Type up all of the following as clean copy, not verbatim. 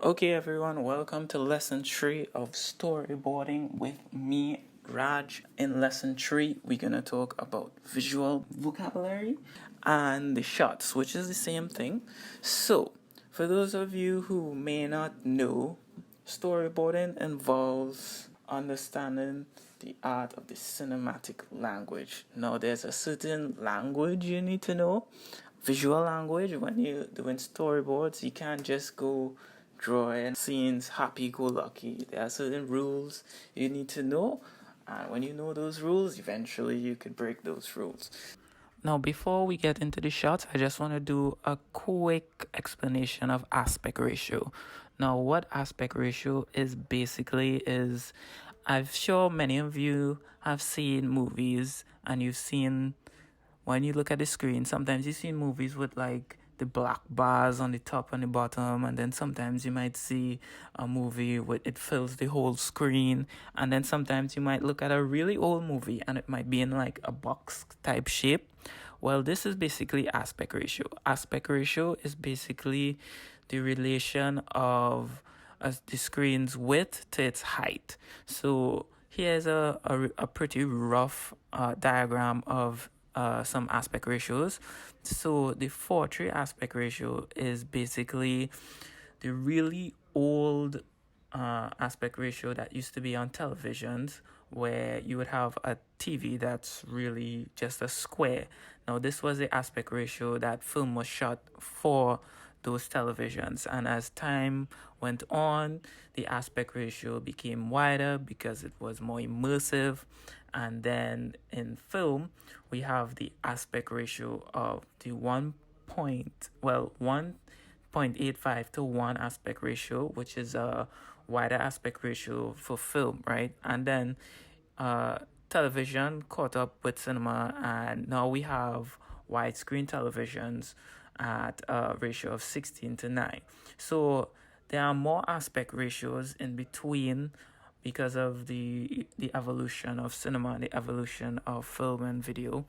Okay, everyone, welcome to lesson 3 of storyboarding with me, Raj. In lesson 3, we're going to talk about visual vocabulary and the shots, which is the same thing. So, for those of you who may not know, storyboarding involves understanding the art of the cinematic language. Now, there's a certain language you need to know, visual language. When you're doing storyboards, you can't just go drawing scenes happy go lucky. There are certain rules you need to know, and when you know those rules, eventually you could break those rules. Now, before we get into the shots, I just want to do a quick explanation of aspect ratio. Now, what aspect ratio is basically is, I'm sure many of you have seen movies and you've seen, when you look at the screen, sometimes you see movies with like the black bars on the top and the bottom, and then sometimes you might see a movie with it fills the whole screen, and then sometimes you might look at a really old movie and it might be in like a box type shape. Well, this is basically aspect ratio. Aspect ratio is basically the relation of the screen's width to its height. So here's a pretty rough diagram of some aspect ratios. So the 4:3 aspect ratio is basically the really old aspect ratio that used to be on televisions, where you would have a TV that's really just a square. Now, this was the aspect ratio that film was shot for those televisions, and as time went on, the aspect ratio became wider because it was more immersive. And then in film, we have the aspect ratio of the 1.85 to 1 aspect ratio, which is a wider aspect ratio for film, right? And then television caught up with cinema, and now we have widescreen televisions at a ratio of 16 to 9. So there are more aspect ratios in between because of the evolution of cinema and the evolution of film and video.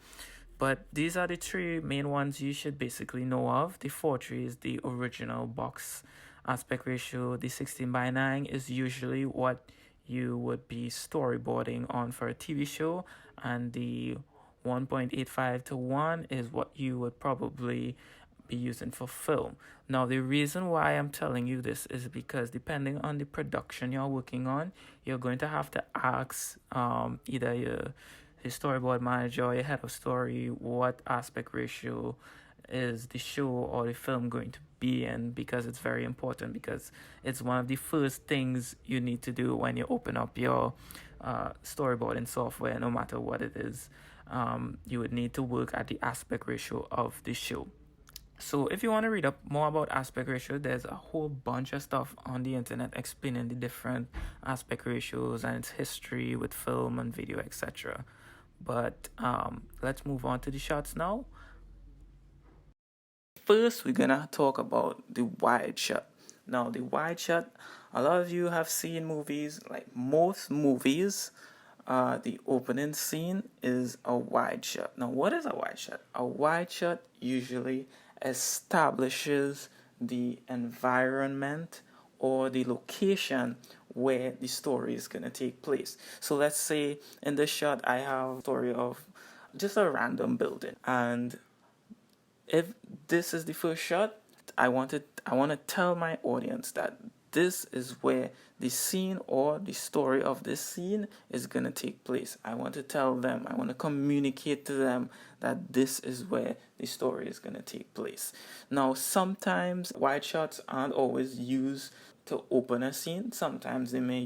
But these are the three main ones you should basically know of. The 4:3 is the original box aspect ratio. The 16:9 is usually what you would be storyboarding on for a TV show. And the 1.85 to 1 is what you would probably be using for film. Now, the reason why I'm telling you this is because depending on the production you're working on, you're going to have to ask either your storyboard manager or your head of story what aspect ratio is the show or the film going to be in, because it's very important, because it's one of the first things you need to do when you open up your storyboarding software, no matter what it is. You would need to work at the aspect ratio of the show. So if you want to read up more about aspect ratio, there's a whole bunch of stuff on the internet explaining the different aspect ratios and its history with film and video, etc. But let's move on to the shots now. First, we're gonna talk about the wide shot. Now, the wide shot, a lot of you have seen movies, like most movies, the opening scene is a wide shot. Now, what is a wide shot? A wide shot usually establishes the environment or the location where the story is going to take place. So let's say in this shot I have a story of just a random building, and if this is the first shot, I want to tell my audience that this is where the scene or the story of this scene is going to take place. I want to tell them, I want to communicate to them that this is where the story is going to take place. Now, sometimes wide shots aren't always used to open a scene. Sometimes they may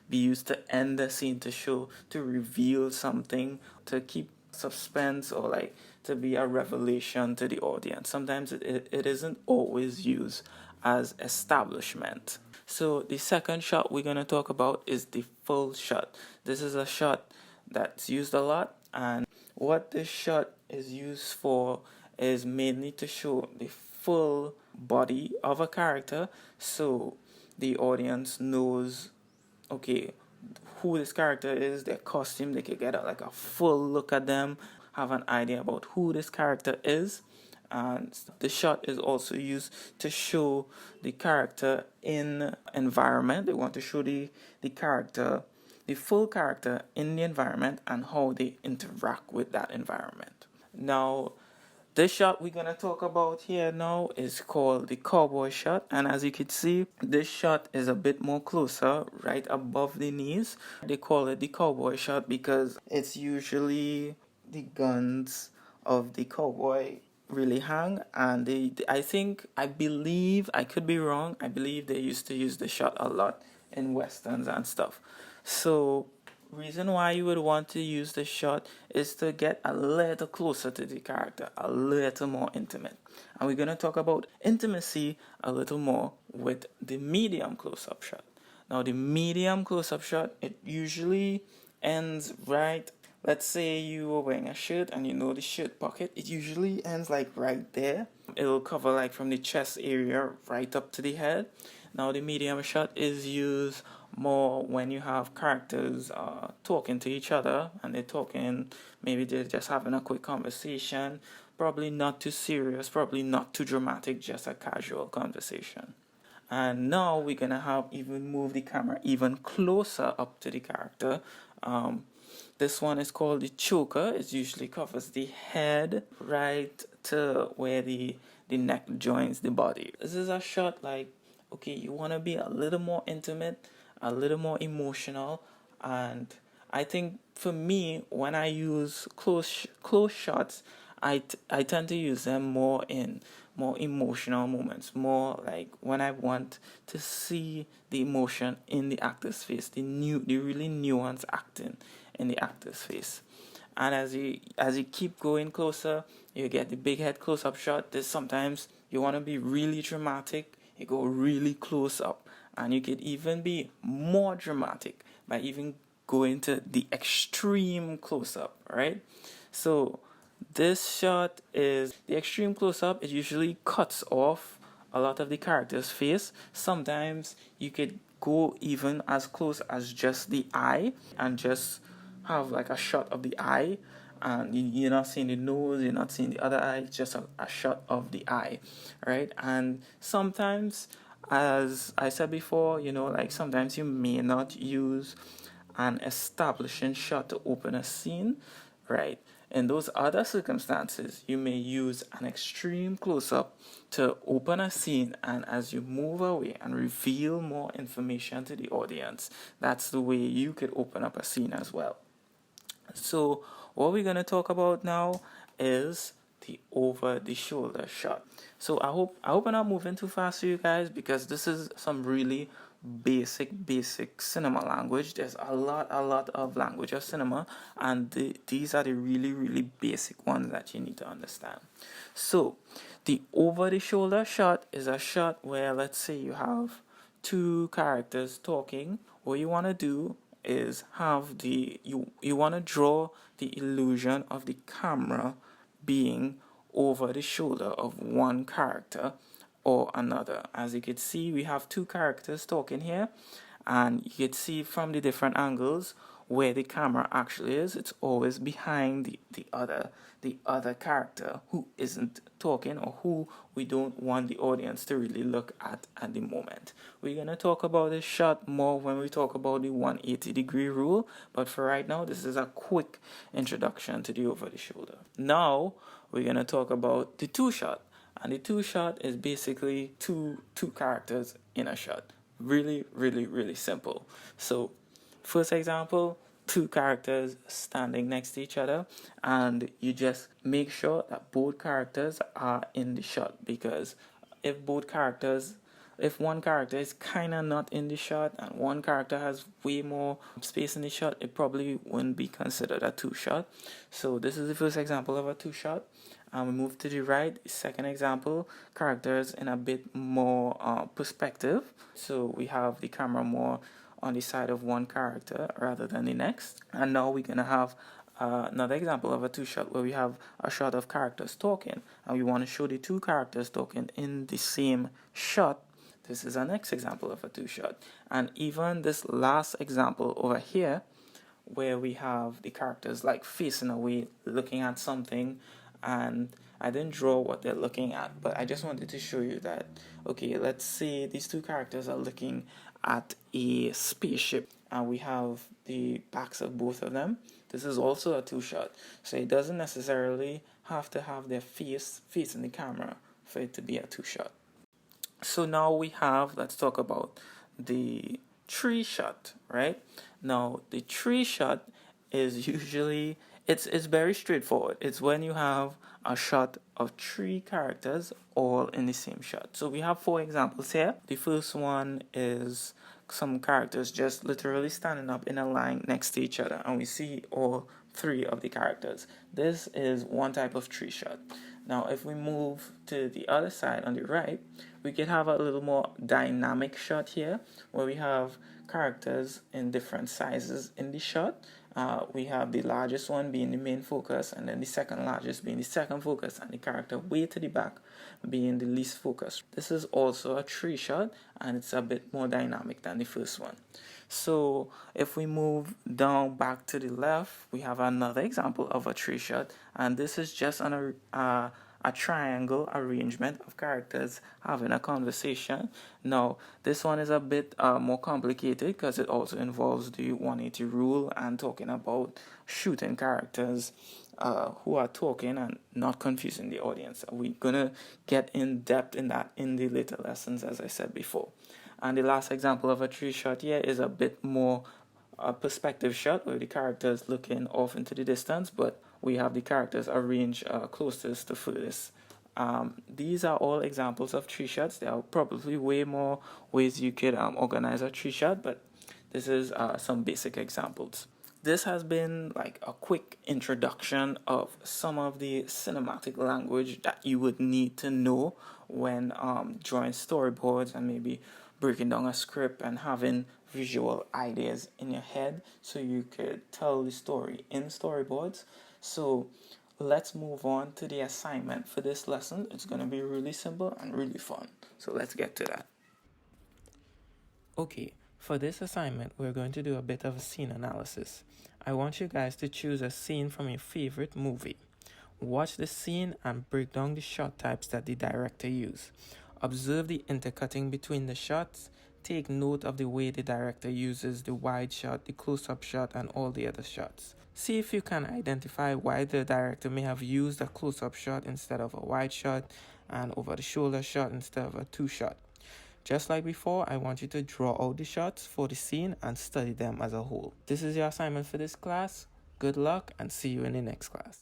be used to end the scene, to reveal something, to keep suspense, or like to be a revelation to the audience. Sometimes it isn't always used as establishment. So the second shot we're going to talk about is the full shot. This is a shot that's used a lot, and what this shot is used for is mainly to show the full body of a character, so the audience knows, okay, who this character is, their costume. They can get like a full look at them, have an idea about who this character is. And the shot is also used to show the character in environment. They want to show the character, the full character in the environment and how they interact with that environment. Now, this shot we're gonna talk about here now is called the cowboy shot, and as you can see, this shot is a bit more closer, right above the knees. They call it the cowboy shot because it's usually the guns of the cowboy really hang, and I believe, I could be wrong, I believe they used to use the shot a lot in westerns and stuff. So reason why you would want to use the shot is to get a little closer to the character, a little more intimate. And we're going to talk about intimacy a little more with the medium close-up shot. Now, the medium close-up shot, it usually ends right, let's say you were wearing a shirt and you know the shirt pocket, it usually ends like right there. It'll cover like from the chest area right up to the head. Now, the medium shot is used more when you have characters talking to each other and they're talking, maybe they're just having a quick conversation, probably not too serious, probably not too dramatic, just a casual conversation. And now we're gonna have even move the camera even closer up to the character. This one is called the choker. It usually covers the head right to where the neck joins the body. This is a shot like, okay, you want to be a little more intimate, a little more emotional, and I think for me, when I use close shots, I tend to use them more in more emotional moments, more like when I want to see the emotion in the actor's face, the really nuanced acting in the actor's face. And as you keep going closer, you get the big head close-up shot. There's sometimes you want to be really dramatic, you go really close up, and you could even be more dramatic by even going to the extreme close-up, right? So this shot is the extreme close-up. It usually cuts off a lot of the character's face. Sometimes you could go even as close as just the eye and just have like a shot of the eye, and you're not seeing the nose, you're not seeing the other eye, it's just a shot of the eye, right? And sometimes, as I said before, like sometimes you may not use an establishing shot to open a scene, right? In those other circumstances, you may use an extreme close-up to open a scene, and as you move away and reveal more information to the audience, that's the way you could open up a scene as well. So what we're going to talk about now is the over-the-shoulder shot. So I hope I'm not moving too fast for you guys, because this is some really basic cinema language. There's a lot of language of cinema, and these are the really basic ones that you need to understand. So the over-the-shoulder shot is a shot where, let's say you have two characters talking. What you want to do is have you want to draw the illusion of the camera being over the shoulder of one character or another. As you can see, we have two characters talking here, and you can see from the different angles where the camera actually is. It's always behind the other character who isn't talking, or who we don't want the audience to really look at the moment. We're going to talk about this shot more when we talk about the 180-degree rule, but for right now, this is a quick introduction to the over the shoulder. Now we're going to talk about the two shot, and the two shot is basically two characters in a shot. Really simple. So first example, two characters standing next to each other, and you just make sure that both characters are in the shot, because if one character is kind of not in the shot and one character has way more space in the shot, it probably wouldn't be considered a two shot. So this is the first example of a two shot. And we move to the right. Second example, characters in a bit more perspective. So we have the camera more on the side of one character rather than the next. And now we're going to have another example of a two shot where we have a shot of characters talking, and we want to show the two characters talking in the same shot. This is our next example of a two shot. And even this last example over here, where we have the characters like facing away, looking at something, and I didn't draw what they're looking at, but I just wanted to show you that, okay, let's say these two characters are looking at a spaceship and we have the backs of both of them. This is also a two shot, so it doesn't necessarily have to have their face facing the camera for it to be a two shot. So now we have, let's talk about the tree shot, right? Now the tree shot is usually, it's very straightforward. It's when you have a shot of three characters all in the same shot. So we have four examples here. The first one is some characters just literally standing up in a line next to each other, and we see all three of the characters. This is one type of tree shot. Now if we move to the other side on the right, we could have a little more dynamic shot here where we have characters in different sizes in the shot. We have the largest one being the main focus, and then the second largest being the second focus, and the character way to the back being the least focus. This is also a tree shot, and it's a bit more dynamic than the first one. So if we move down back to the left, we have another example of a tree shot, and this is just a triangle arrangement of characters having a conversation. Now, this one is a bit more complicated because it also involves the 180 rule and talking about shooting characters who are talking and not confusing the audience. We're going to get in depth in that in the later lessons, as I said before. And the last example of a tree shot here is a bit more a perspective shot where the characters looking off into the distance, but we have the characters arranged closest to furthest. These are all examples of tree shots. There are probably way more ways you could organize a tree shot, but this is some basic examples. This has been like a quick introduction of some of the cinematic language that you would need to know when drawing storyboards and maybe breaking down a script and having visual ideas in your head so you could tell the story in storyboards. So let's move on to the assignment for this lesson. It's going to be really simple and really fun. So let's get to that. Okay, for this assignment, we're going to do a bit of a scene analysis. I want you guys to choose a scene from your favorite movie. Watch the scene and break down the shot types that the director used. Observe the intercutting between the shots. Take note of the way the director uses the wide shot, the close-up shot, and all the other shots. See if you can identify why the director may have used a close-up shot instead of a wide shot and over-the-shoulder shot instead of a two-shot. Just like before, I want you to draw out the shots for the scene and study them as a whole. This is your assignment for this class. Good luck and see you in the next class.